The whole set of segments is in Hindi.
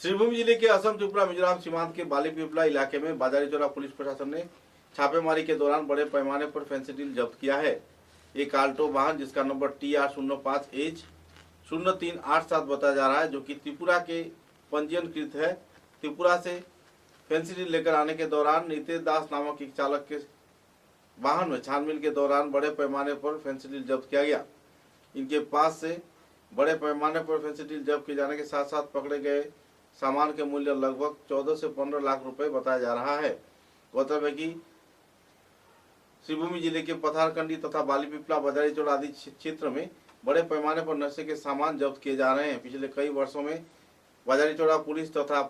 श्रीभूमि जिले के असम त्रिपुरा मिजोरम सीमांत के बालीपीपला इलाके में बाजारीचोरा पुलिस प्रशासन ने छापेमारी के दौरान बड़े पैमाने पर फेंसिडिल जब्त किया है। एक आल्टो वाहन जिसका नंबर TR05H0387 बताया जा रहा है, जो कि त्रिपुरा के पंजीयनकृत है। त्रिपुरा से फेंसिडिल लेकर आने के दौरान नितेश दास नामक एक चालक के वाहन में छानबीन के दौरान बड़े पैमाने पर फेंसिडिल जब्त किया गया। इनके पास से बड़े पैमाने पर फेंसिडिल जब्त किए जाने के साथ साथ पकड़े गए सामान के मूल्य लगभग 14 से 15 लाख रुपए बताया जा रहा है। गौरतलब है कि श्रीभूमि जिले के पथारकंडी तथा बालीपीपला बाजारीचोरा आदि क्षेत्र में बड़े पैमाने पर नशे के सामान जब्त किए जा रहे हैं। पिछले कई वर्षों में बाजारीचोरा पुलिस तथा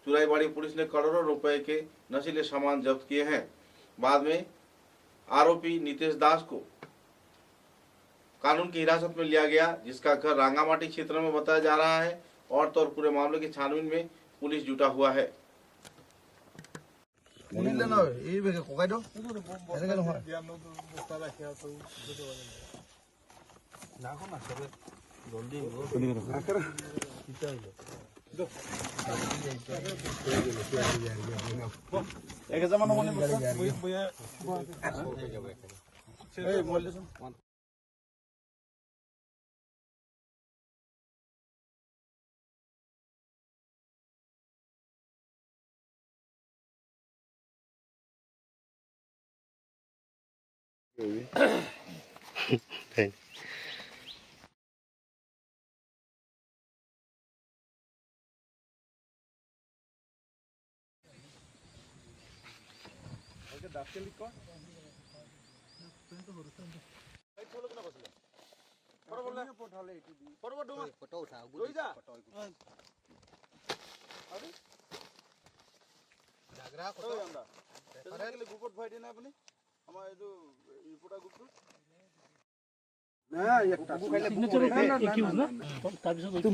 चुराईबाड़ी पुलिस ने करोड़ों रुपए के नशीले सामान जब्त किए हैं। बाद में आरोपी नितेश दास को कानून की हिरासत में लिया गया, जिसका घर रांगामाटी क्षेत्र में बताया जा रहा है। और तो पूरे मामले की छानबीन में पुलिस जुटा हुआ है।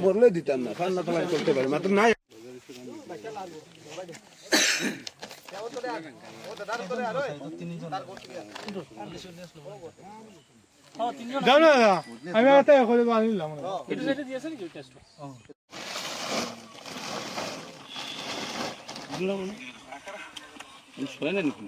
বললে দিতাম না, ফান না তো করতে পারি মাত্র নাই। আমি একটা করে বানিলাম এটা যেটা দিয়েছে নাকি টেস্ট শুনে না নাকি